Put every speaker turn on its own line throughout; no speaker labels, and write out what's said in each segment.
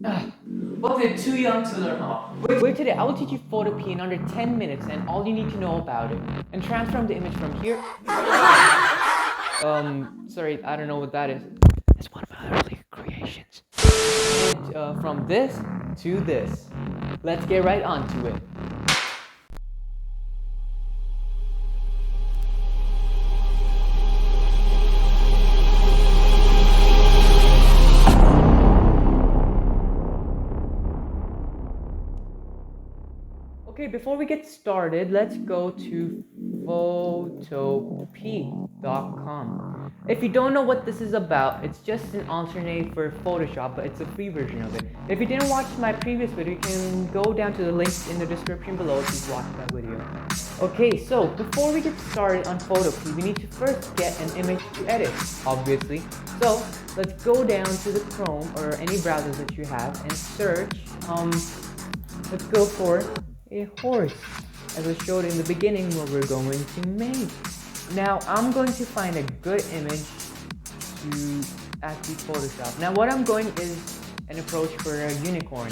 But they're too young to learn how. Wait today, I will teach you Photopea in under 10 minutes and all you need to know about it. And transform the image from here. Sorry, I don't know what that is. It's one of my early creations. And, from this to this. Let's get right onto it. Okay, before we get started, let's go to photopea.com. If you don't know what this is about, it's just an alternate for Photoshop, but it's a free version of it. If you didn't watch my previous video, you can go down to the link in the description below if you've watched that video. Okay, so before we get started on Photopea, we need to first get an image to edit, obviously. So let's go down to the Chrome or any browser that you have and search, let's go for a horse, as I showed in the beginning what we're going to make. Now I'm going to find a good image to actually Photoshop. Now what I'm going is an approach for a unicorn.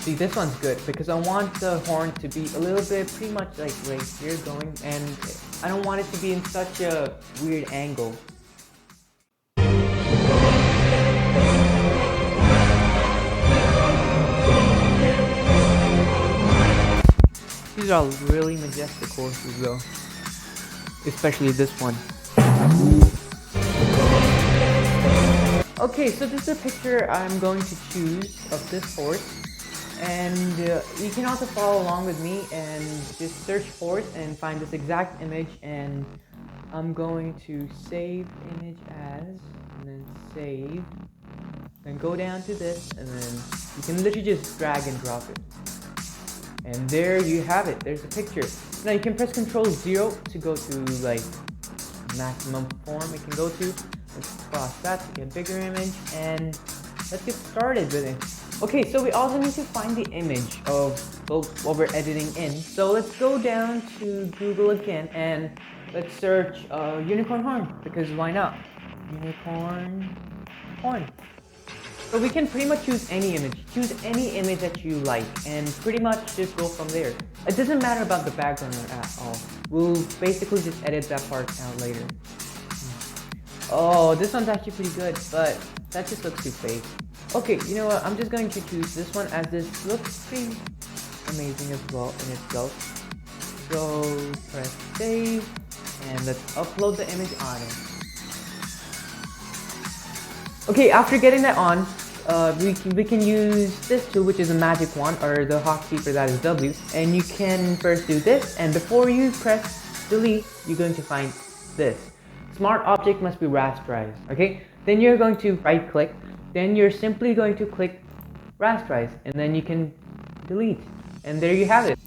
See, this one's good because I want the horn to be a little bit pretty much like right here going, and I don't want it to be in such a weird angle. These are really majestic horses though, especially this one. Okay, so this is a picture I'm going to choose of this horse, and you can also follow along with me and just search horse and find this exact image, and I'm going to save image as, and then save, and go down to this, and then you can literally just drag and drop it. And there you have it, there's a picture. Now you can press Ctrl 0 to go to like maximum form it can go to. Let's cross that to get a bigger image, and let's get started with it. Okay, so we also need to find the image of what we're editing in. So let's go down to Google again and let's search unicorn horn, because why not? Unicorn horn. So we can pretty much choose any image. Choose any image that you like and pretty much just go from there. It doesn't matter about the background at all. We'll basically just edit that part out later. Oh, this one's actually pretty good, but that just looks too fake. Okay, you know what? I'm just going to choose this one as this looks pretty amazing as well in itself. So press save and let's upload the image on it. Okay, after getting that on, we can use this tool, which is a magic wand, or the hotkey for that is W, and you can first do this, and before you press delete, you're going to find this. Smart object must be rasterized, okay? Then you're going to right click, then you're simply going to click rasterize, and then you can delete, and there you have it.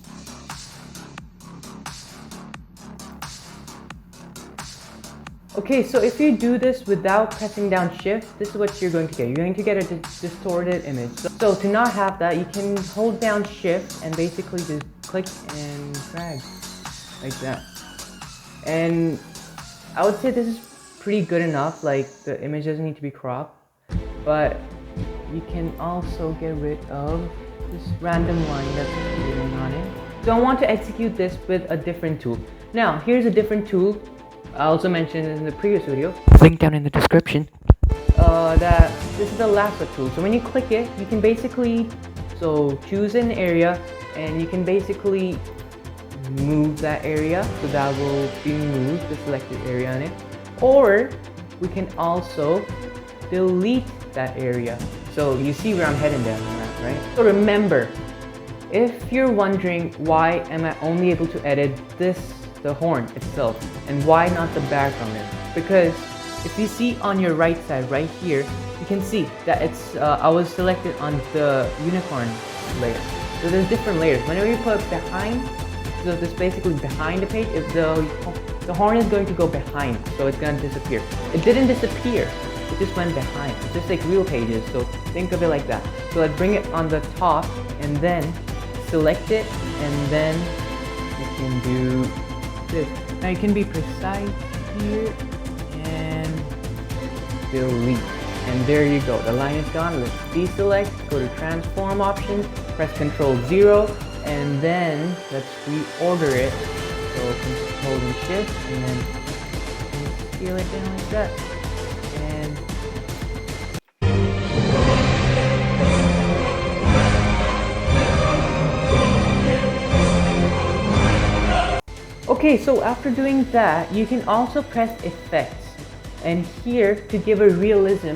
Okay, so if you do this without pressing down shift, this is what you're going to get. You're going to get a distorted image. So to not have that, you can hold down shift and basically just click and drag like that. And I would say this is pretty good enough, like the image doesn't need to be cropped, but you can also get rid of this random line that's appearing on it. So I want to execute this with a different tool. Now, here's a different tool. I also mentioned in the previous video, link down in the description, that this is the lasso tool. So when you click it, you can basically, choose an area and you can basically move that area, so that will be moved, the selected area on it. Or we can also delete that area. So you see where I'm heading down at, right? So remember, if you're wondering why am I only able to edit the horn itself, and why not the background, because if you see on your right side right here, you can see that it's I was selected on the unicorn layer. So there's different layers. Whenever you put behind, so this basically behind the page, if the horn is going to go behind, so it's going to disappear. It didn't disappear, it just went behind. It's just like real pages, so think of it like that. So let's bring it on the top and then select it, and then you can do this. Now you can be precise here and delete. And there you go, the line is gone. Let's deselect, go to transform options, press Ctrl 0, and then let's reorder it. So hold and shift, and then scale it down like that. And okay, so after doing that, you can also press effects. And here, to give a realism,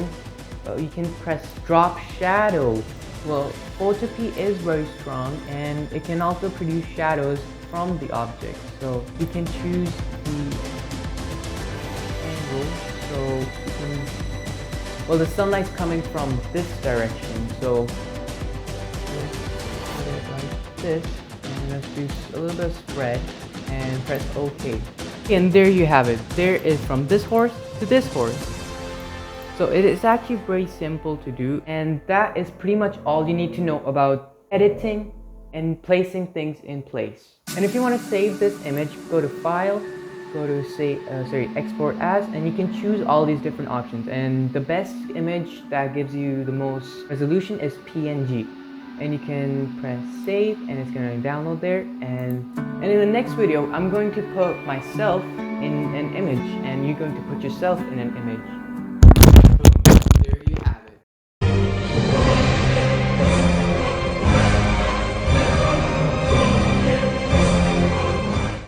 you can press drop shadow. Well, Photopea is very strong and it can also produce shadows from the object. So you can choose the angle. So you can, well, the sunlight's coming from this direction. So let's put it like this, and let's do a little bit of spread and press OK. And there you have it. There is from this horse to this horse. So it is actually very simple to do, and that is pretty much all you need to know about editing and placing things in place. And if you want to save this image, go to File, go to Export As, and you can choose all these different options. And the best image that gives you the most resolution is PNG. And you can press Save, and it's going to download there. And in the next video, I'm going to put myself in an image, and you're going to put yourself in an image.